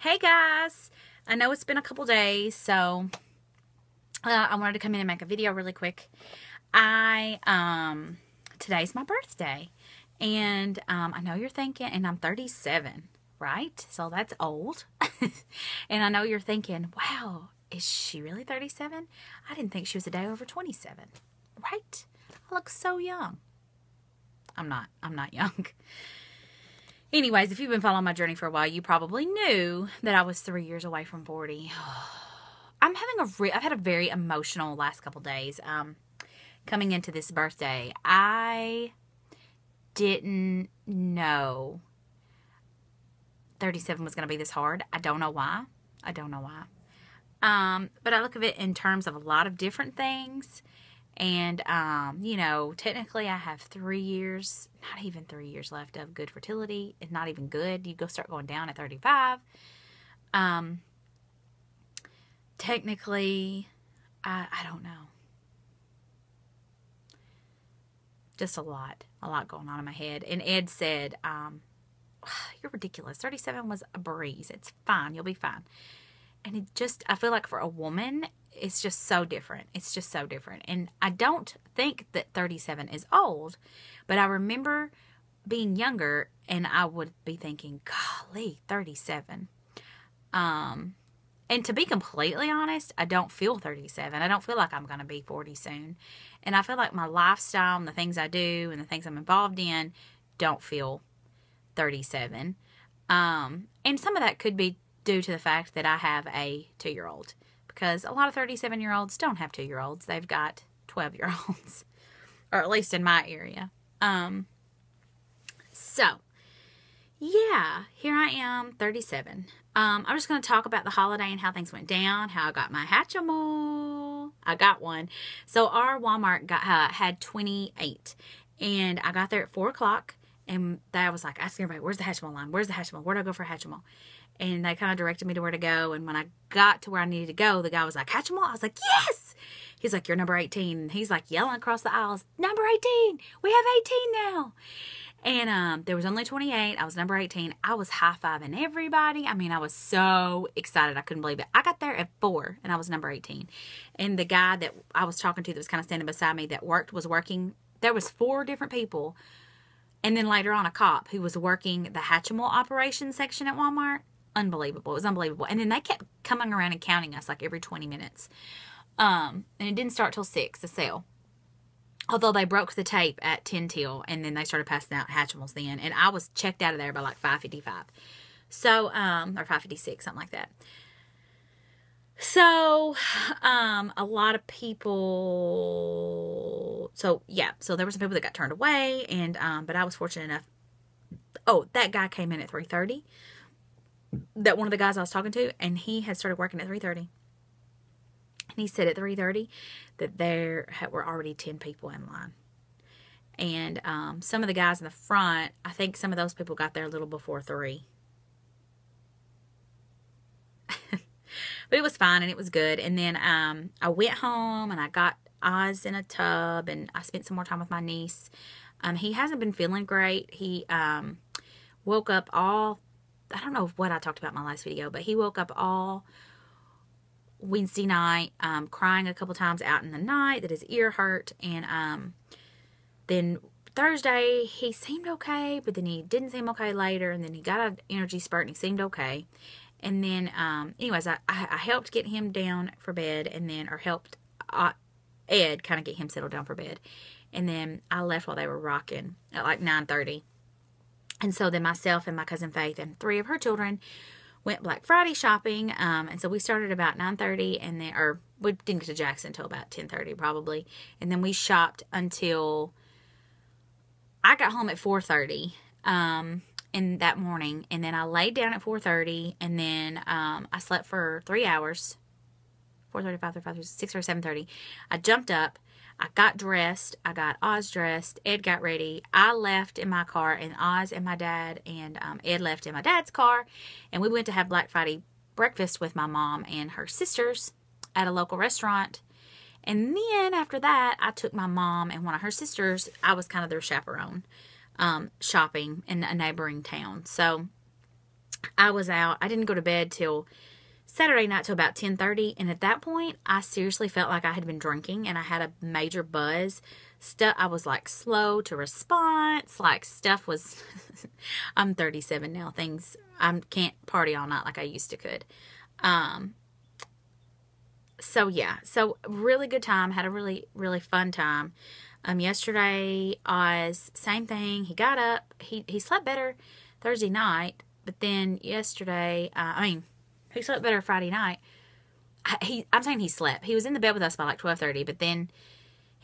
Hey guys, I know it's been a couple days, so I wanted to come in and make a video really quick. Today's my birthday, and I know you're thinking, and I'm 37, right? So that's old. And I know you're thinking, wow, is she really 37? I didn't think she was a day over 27, right? I look so young. I'm not young. Anyways, if you've been following my journey for a while, you probably knew that I was 3 years away from 40. I've had a very emotional last couple days. Coming into this birthday, I didn't know 37 was going to be this hard. I don't know why. But I look at it in terms of a lot of different things. And, technically I have 3 years, not even 3 years left of good fertility. It's not even good. You start going down at 35. Technically, I don't know. Just a lot going on in my head. And Ed said, you're ridiculous. 37 was a breeze. It's fine. You'll be fine. And I feel like for a woman, it's just so different. It's just so different. And I don't think that 37 is old, but I remember being younger and I would be thinking, golly, 37. And to be completely honest, I don't feel 37. I don't feel like I'm going to be 40 soon. And I feel like my lifestyle and the things I do and the things I'm involved in don't feel 37. And some of that could be due to the fact that I have a 2-year-old. Because a lot of 37-year-olds don't have 2-year-olds. They've got 12-year-olds. Or at least in my area. So, yeah, here I am, 37. I'm just going to talk about the holiday and how things went down, how I got my Hatchimal. I got one. So, our Walmart had 28. And I got there at 4 o'clock. And I was like asking everybody, where's the Hatchimal line? Where's the Hatchimal? Where do I go for Hatchimal? And they kind of directed me to where to go. And when I got to where I needed to go, the guy was like, Hatchimal? I was like, yes! He's like, you're number 18. And he's like yelling across the aisles, number 18! We have 18 now! And there was only 28. I was number 18. I was high-fiving everybody. I mean, I was so excited. I couldn't believe it. I got there at 4, and I was number 18. And the guy that I was talking to that was kind of standing beside me that was working. There was 4 different people. And then later on, a cop who was working the Hatchimal operations section at Walmart. Unbelievable. It was unbelievable. And then they kept coming around and counting us like every 20 minutes. And it didn't start till 6, the sale. Although they broke the tape at 10 till, and then they started passing out Hatchimals then. And I was checked out of there by like 5:55. So, or 5:56, something like that. So, a lot of people, so there were some people that got turned away, and, but I was fortunate enough. Oh, that guy came in at 3:30. That one of the guys I was talking to, and he had started working at 3:30. And he said at 3:30 that there were already 10 people in line. And some of the guys in the front, I think some of those people got there a little before 3. But it was fine and it was good. And then I went home and I got Oz in a tub and I spent some more time with my niece. He hasn't been feeling great. He woke up I don't know what I talked about in my last video, but he woke up all Wednesday night, crying a couple times out in the night that his ear hurt. And then Thursday, he seemed okay, but then he didn't seem okay later. And then he got an energy spurt and he seemed okay. And then, anyways, I helped get him down for bed or helped Ed kind of get him settled down for bed. And then I left while they were rocking at like 9:30. And so then myself and my cousin Faith and 3 of her children went Black Friday shopping. And so we started about 9:30 and then, or we didn't get to Jackson until about 10:30 probably. And then we shopped until I got home at 4:30 in that morning. And then I laid down at 4:30 and then I slept for 3 hours. 4:30, 5:30, 6 or 7:30. I jumped up. I got dressed. I got Oz dressed. Ed got ready. I left in my car, and Oz and my dad and Ed left in my dad's car. And we went to have Black Friday breakfast with my mom and her sisters at a local restaurant. And then after that, I took my mom and one of her sisters. I was kind of their chaperone, shopping in a neighboring town. So I was out. I didn't go to bed till Saturday night till about 10:30, and at that point, I seriously felt like I had been drinking, and I had a major buzz. I was like slow to response, like stuff was. I'm 37 now. I can't party all night like I used to could. So yeah, so really good time. Had a really, really fun time. Yesterday, Oz, same thing. He got up. He slept better Thursday night, but then yesterday, he slept better Friday night. I'm saying he slept. He was in the bed with us by like 12:30, but then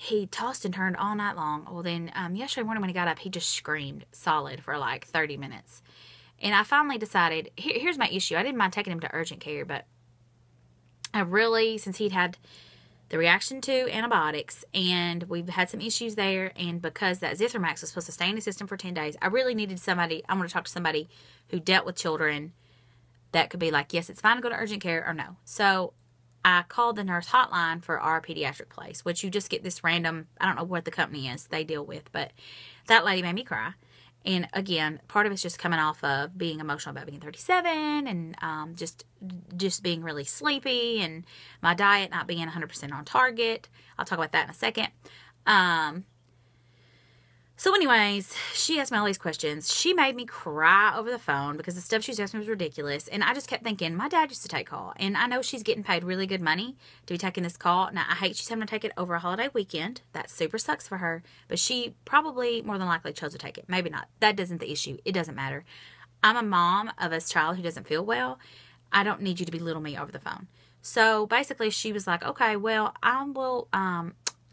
he tossed and turned all night long. Well, then yesterday morning when he got up, he just screamed solid for like 30 minutes. And I finally decided, here's my issue. I didn't mind taking him to urgent care, but I really, since he'd had the reaction to antibiotics, and we've had some issues there, and because that Zithromax was supposed to stay in the system for 10 days, I really needed somebody, I want to talk to somebody who dealt with children that could be like, yes, it's fine to go to urgent care, or no. So I called the nurse hotline for our pediatric place, which you just get this random, I don't know what the company is they deal with, but that lady made me cry. And again, part of it's just coming off of being emotional about being 37 and just being really sleepy and my diet not being 100% on target. I'll talk about that in a second. So anyways, she asked me all these questions. She made me cry over the phone because the stuff she was asking me was ridiculous. And I just kept thinking, my dad used to take call. And I know she's getting paid really good money to be taking this call. Now, I hate she's having to take it over a holiday weekend. That super sucks for her. But she probably, more than likely, chose to take it. Maybe not. That isn't the issue. It doesn't matter. I'm a mom of a child who doesn't feel well. I don't need you to belittle me over the phone. So basically, she was like, okay, well, I will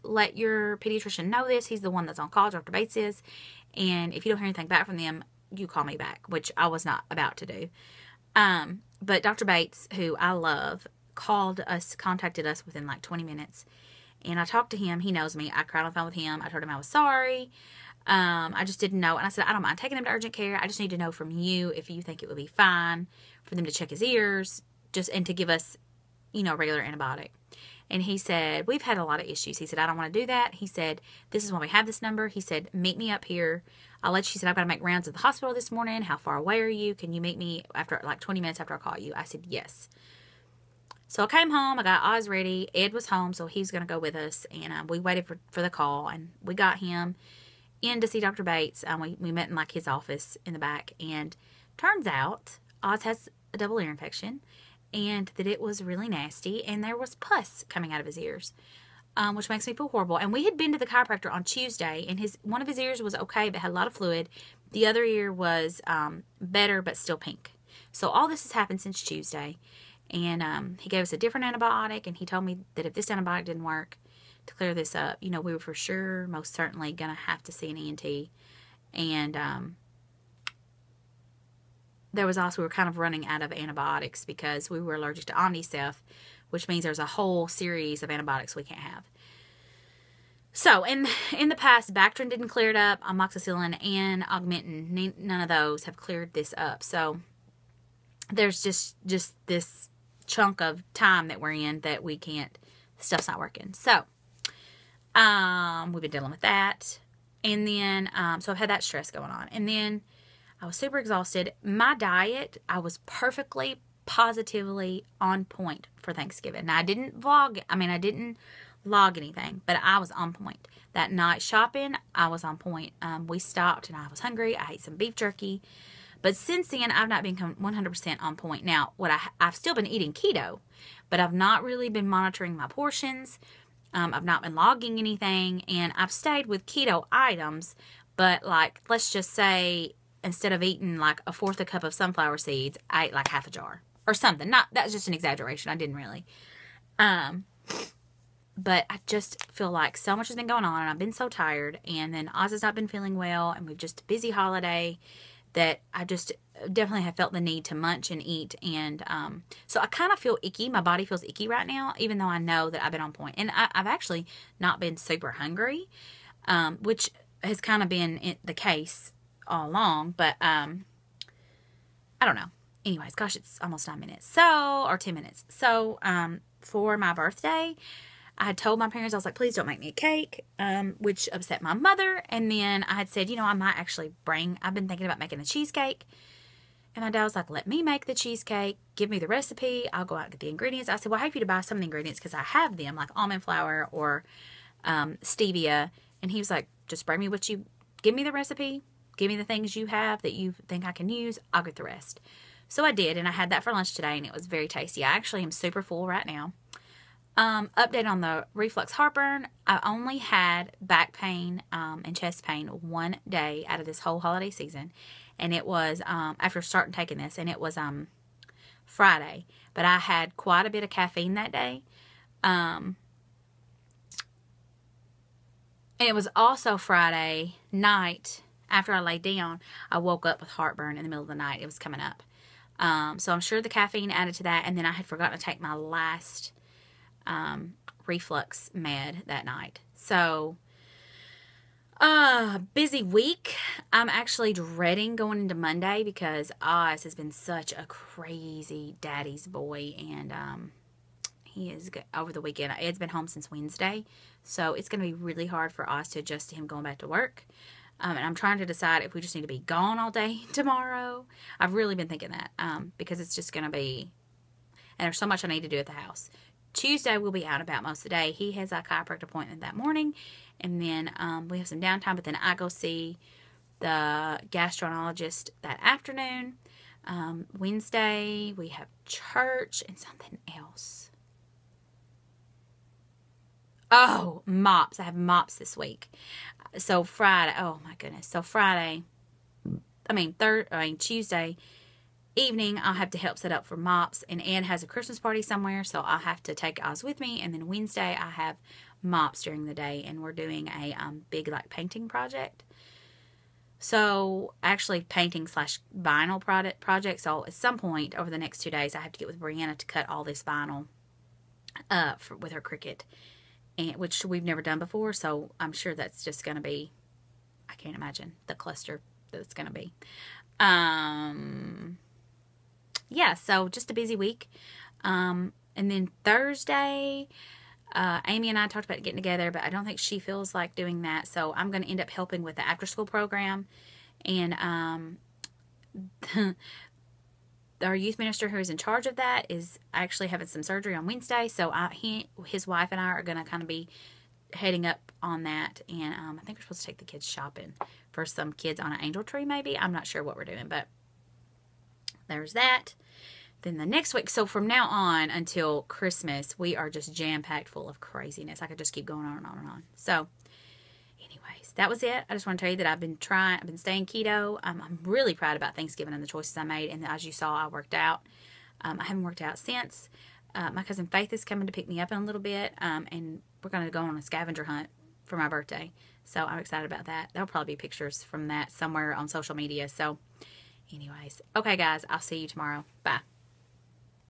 let your pediatrician know this. He's the one that's on call, Dr. Bates is. And if you don't hear anything back from them, you call me back, which I was not about to do. But Dr. Bates, who I love, contacted us within like 20 minutes. And I talked to him. He knows me. I cried on the phone with him. I told him I was sorry. I just didn't know. And I said, I don't mind taking him to urgent care. I just need to know from you if you think it would be fine for them to check his ears and to give us, regular antibiotic. And he said, we've had a lot of issues. He said, I don't want to do that. He said, this is why we have this number. He said, meet me up here. She said, I've got to make rounds at the hospital this morning. How far away are you? Can you meet me after like 20 minutes after I call you? I said, yes. So I came home. I got Oz ready. Ed was home, so he was going to go with us. And we waited for the call. And we got him in to see Dr. Bates. We met in like his office in the back. And turns out Oz has a double ear infection. And that it was really nasty, and there was pus coming out of his ears, which makes me feel horrible. And we had been to the chiropractor on Tuesday, and one of his ears was okay, but had a lot of fluid. The other ear was better, but still pink. So all this has happened since Tuesday, and he gave us a different antibiotic, and he told me that if this antibiotic didn't work to clear this up, we were for sure, most certainly, going to have to see an ENT. And there was also, we were kind of running out of antibiotics because we were allergic to Omnicef, which means there's a whole series of antibiotics we can't have. So, in the past, Bactrim didn't clear it up, amoxicillin and Augmentin, none of those have cleared this up. So, there's just this chunk of time that we're in that we can't, stuff's not working. So, we've been dealing with that. And then, so I've had that stress going on. And then, I was super exhausted. My diet, I was perfectly, positively on point for Thanksgiving. Now, I didn't log anything, but I was on point. That night shopping, I was on point. We stopped and I was hungry. I ate some beef jerky. But since then, I've not been 100% on point. Now, I've still been eating keto, but I've not really been monitoring my portions. I've not been logging anything, and I've stayed with keto items, but like, let's just say, instead of eating like a fourth a cup of sunflower seeds, I ate like half a jar or something. That's just an exaggeration. I didn't really. But I just feel like so much has been going on and I've been so tired. And then Oz has not been feeling well and we've just a busy holiday that I just definitely have felt the need to munch and eat. And so I kind of feel icky. My body feels icky right now, even though I know that I've been on point. And I've actually not been super hungry, which has kind of been the case all along, but I don't know. Anyways, gosh, it's almost 9 minutes. Or 10 minutes. So, for my birthday, I had told my parents, I was like, please don't make me a cake, which upset my mother. And then I had said, I might actually I've been thinking about making a cheesecake. And my dad was like, let me make the cheesecake. Give me the recipe. I'll go out and get the ingredients. I said, well, I have you to buy some of the ingredients because I have them, like almond flour or stevia. And he was like, just bring me what you, give me the recipe. Give me the things you have that you think I can use. I'll get the rest. So I did, and I had that for lunch today, and it was very tasty. I actually am super full right now. Update on the reflux heartburn. I only had back pain and chest pain one day out of this whole holiday season. And it was after starting taking this, and it was Friday. But I had quite a bit of caffeine that day. And it was also Friday night after I laid down. I woke up with heartburn in the middle of the night. It was coming up. So I'm sure the caffeine added to that. And then I had forgotten to take my last reflux med that night. So busy week. I'm actually dreading going into Monday because Oz has been such a crazy daddy's boy, and he is over the weekend. Ed's been home since Wednesday, so it's going to be really hard for Oz to adjust to him going back to work. And I'm trying to decide if we just need to be gone all day tomorrow. I've really been thinking that because it's just going to be, and there's so much I need to do at the house. Tuesday, we'll be out about most of the day. He has a chiropractor appointment that morning, and then we have some downtime, but then I go see the gastroenterologist that afternoon. Wednesday, we have church and something else. Oh, mops. I have mops this week. So Friday, oh my goodness. So Tuesday evening, I'll have to help set up for mops, and Ed has a Christmas party somewhere, so I'll have to take Oz with me. And then Wednesday, I have mops during the day, and we're doing a big like painting project. So actually painting / vinyl project. So at some point over the next 2 days, I have to get with Brianna to cut all this vinyl with her Cricut, and which we've never done before. So I'm sure that's just going to be, I can't imagine the cluster that it's going to be. Yeah, so just a busy week. And then Thursday, Amy and I talked about getting together, but I don't think she feels like doing that. So I'm going to end up helping with the after-school program. And our youth minister who is in charge of that is actually having some surgery on Wednesday. So his wife and I are going to kind of be heading up on that. And I think we're supposed to take the kids shopping for some kids on an angel tree maybe. I'm not sure what we're doing, but there's that. Then the next week, so from now on until Christmas, we are just jam-packed full of craziness. I could just keep going on and on and on. So, anyways, that was it. I just want to tell you that I've been staying keto. I'm really proud about Thanksgiving and the choices I made. And as you saw, I worked out. I haven't worked out since. My cousin Faith is coming to pick me up in a little bit. And we're going to go on a scavenger hunt for my birthday. So I'm excited about that. There'll probably be pictures from that somewhere on social media. So anyways, okay guys, I'll see you tomorrow. Bye.